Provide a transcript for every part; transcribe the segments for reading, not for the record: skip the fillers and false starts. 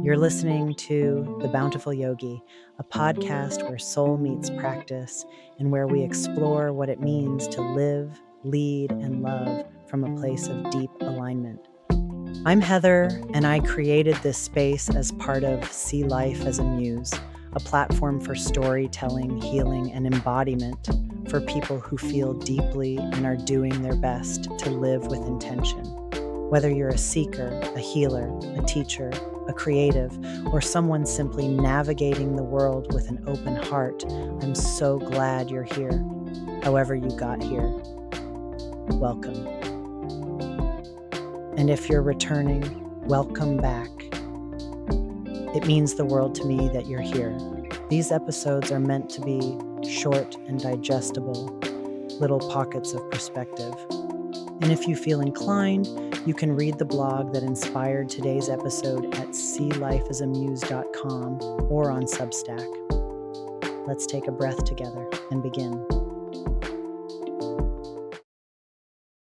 You're listening to The Bountiful Yogi, a podcast where soul meets practice and where we explore what it means to live, lead, and love from a place of deep alignment. I'm Heather, and I created this space as part of See Life as a Muse, a platform for storytelling, healing, and embodiment for people who feel deeply and are doing their best to live with intention. Whether you're a seeker, a healer, a teacher, a creative, or someone simply navigating the world with an open heart, I'm so glad you're here. However you got here, welcome. And if you're returning, welcome back. It means the world to me that you're here. These episodes are meant to be short and digestible, little pockets of perspective. And if you feel inclined, you can read the blog that inspired today's episode at seelifeasamuse.com or on Substack. Let's take a breath together and begin.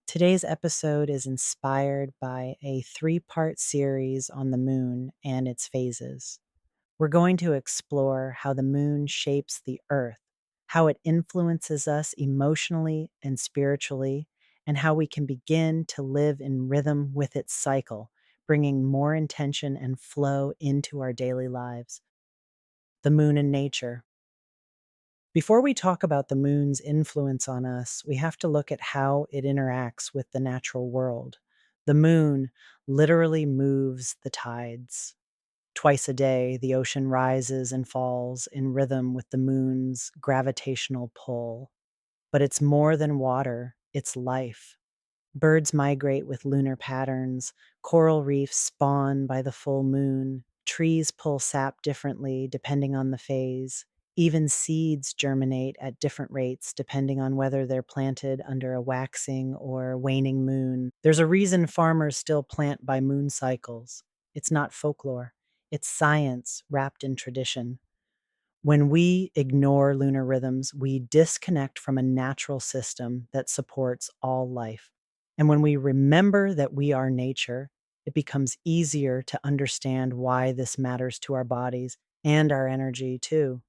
Today's episode is inspired by a 3-part series on the moon and its phases. We're going to explore how the moon shapes the earth, how it influences us emotionally and spiritually, and how we can begin to live in rhythm with its cycle, bringing more intention and flow into our daily lives. The moon and nature. Before we talk about the moon's influence on us, we have to look at how it interacts with the natural world. The moon literally moves the tides. Twice a day, the ocean rises and falls in rhythm with the moon's gravitational pull. But it's more than water, it's life. Birds migrate with lunar patterns, coral reefs spawn by the full moon, trees pull sap differently depending on the phase, even seeds germinate at different rates depending on whether they're planted under a waxing or waning moon. There's a reason farmers still plant by moon cycles. It's not folklore, it's science wrapped in tradition. When we ignore lunar rhythms, we disconnect from a natural system that supports all life. And when we remember that we are nature, it becomes easier to understand why this matters to our bodies and our energy too.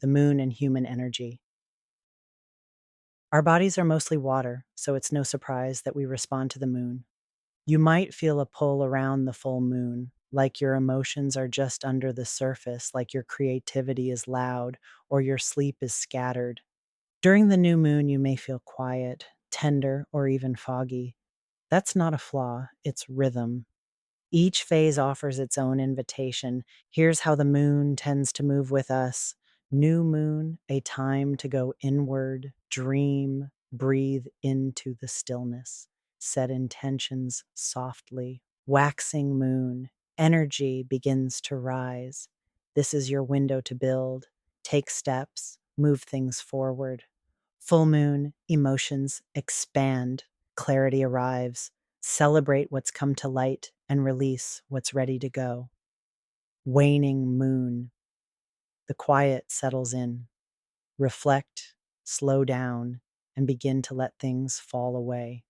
The moon and human energy. Our bodies are mostly water, so it's no surprise that we respond to the moon. You might feel a pull around the full moon, like your emotions are just under the surface, like your creativity is loud or your sleep is scattered. During the new moon, you may feel quiet, tender, or even foggy. That's not a flaw, it's rhythm. Each phase offers its own invitation. Here's how the moon tends to move with us. New moon, a time to go inward, dream, breathe into the stillness, set intentions softly. Waxing moon, energy begins to rise. This is your window to build, take steps, move things forward. Full moon, emotions expand, clarity arrives. Celebrate what's come to light and release what's ready to go. Waning moon. The quiet settles in. Reflect, slow down, and begin to let things fall away.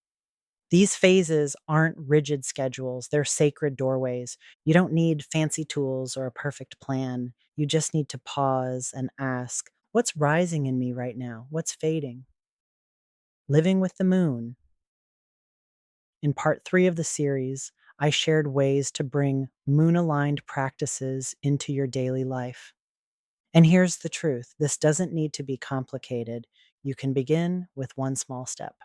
These phases aren't rigid schedules, they're sacred doorways. You don't need fancy tools or a perfect plan. You just need to pause and ask, what's rising in me right now? What's fading? Living with the moon. In part 3 of the series, I shared ways to bring moon-aligned practices into your daily life. And here's the truth, this doesn't need to be complicated. You can begin with one small step.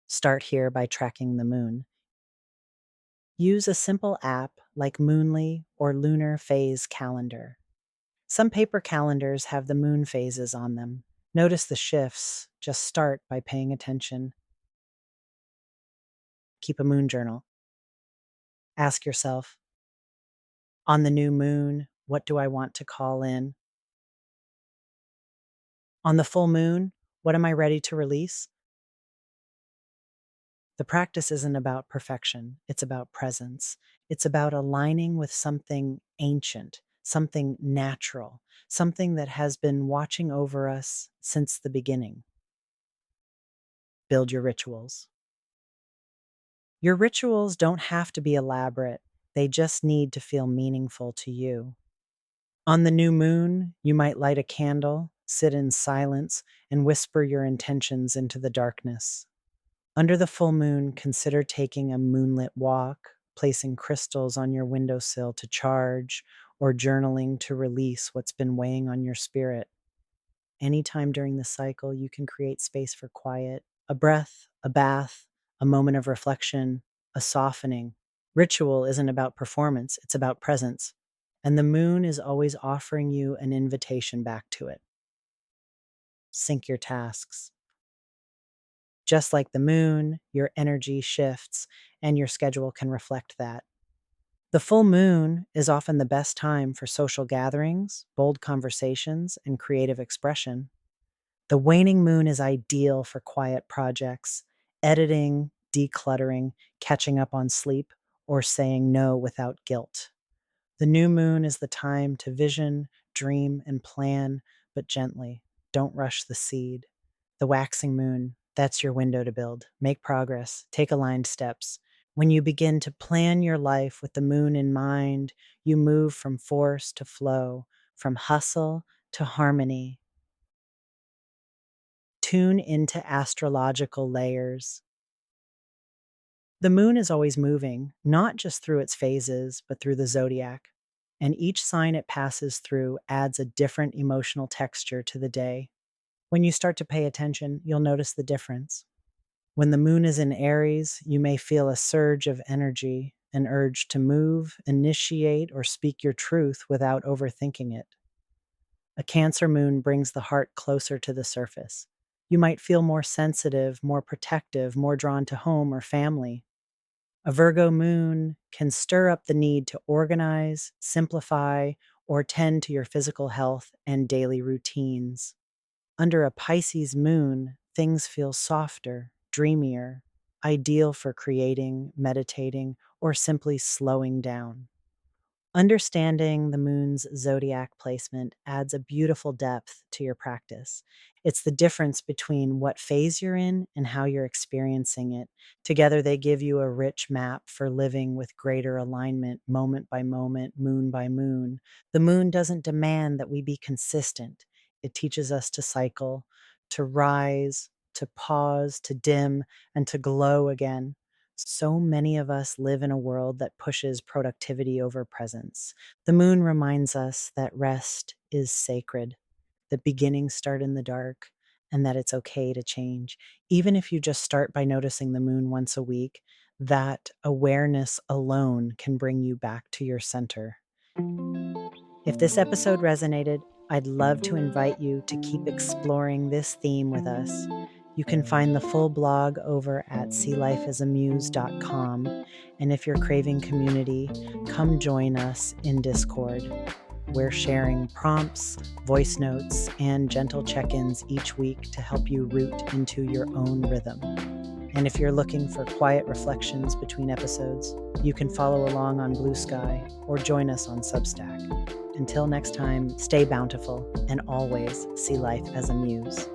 Start here by tracking the moon. Use a simple app like Moonly or Lunar Phase Calendar. Some paper calendars have the moon phases on them. Notice the shifts, just start by paying attention. Keep a moon journal. Ask yourself, on the new moon, what do I want to call in? On the full moon, what am I ready to release? The practice isn't about perfection, it's about presence. It's about aligning with something ancient, something natural, something that has been watching over us since the beginning. Build your rituals. Your rituals don't have to be elaborate. They just need to feel meaningful to you. On the new moon, you might light a candle, sit in silence, and whisper your intentions into the darkness. Under the full moon, consider taking a moonlit walk, placing crystals on your windowsill to charge, or journaling to release what's been weighing on your spirit. Anytime during the cycle, you can create space for quiet, a breath, a bath, a moment of reflection, a softening. Ritual isn't about performance, it's about presence. And the moon is always offering you an invitation back to it. Sync your tasks. Just like the moon, your energy shifts and your schedule can reflect that. The full moon is often the best time for social gatherings, bold conversations, and creative expression. The waning moon is ideal for quiet projects, editing, decluttering, catching up on sleep, or saying no without guilt. The new moon is the time to vision, dream, and plan, but gently. Don't rush the seed. The waxing moon, that's your window to build. Make progress, take aligned steps. When you begin to plan your life with the moon in mind, you move from force to flow, from hustle to harmony. Tune into astrological layers. The moon is always moving, not just through its phases, but through the zodiac. And each sign it passes through adds a different emotional texture to the day. When you start to pay attention, you'll notice the difference. When the moon is in Aries, you may feel a surge of energy, an urge to move, initiate, or speak your truth without overthinking it. A Cancer moon brings the heart closer to the surface. You might feel more sensitive, more protective, more drawn to home or family. A Virgo moon can stir up the need to organize, simplify, or tend to your physical health and daily routines. Under a Pisces moon, things feel softer, dreamier, ideal for creating, meditating, or simply slowing down. Understanding the moon's zodiac placement adds a beautiful depth to your practice. It's the difference between what phase you're in and how you're experiencing it. Together, they give you a rich map for living with greater alignment, moment by moment, moon by moon. The moon doesn't demand that we be consistent. It teaches us to cycle, to rise, to pause, to dim, and to glow again. So many of us live in a world that pushes productivity over presence. The moon reminds us that rest is sacred, that beginnings start in the dark, and that it's okay to change. Even if you just start by noticing the moon once a week, that awareness alone can bring you back to your center. If this episode resonated, I'd love to invite you to keep exploring this theme with us. You can find the full blog over at seelifeasamuse.com. And if you're craving community, come join us in Discord. We're sharing prompts, voice notes, and gentle check-ins each week to help you root into your own rhythm. And if you're looking for quiet reflections between episodes, you can follow along on Blue Sky or join us on Substack. Until next time, stay bountiful and always see life as a muse.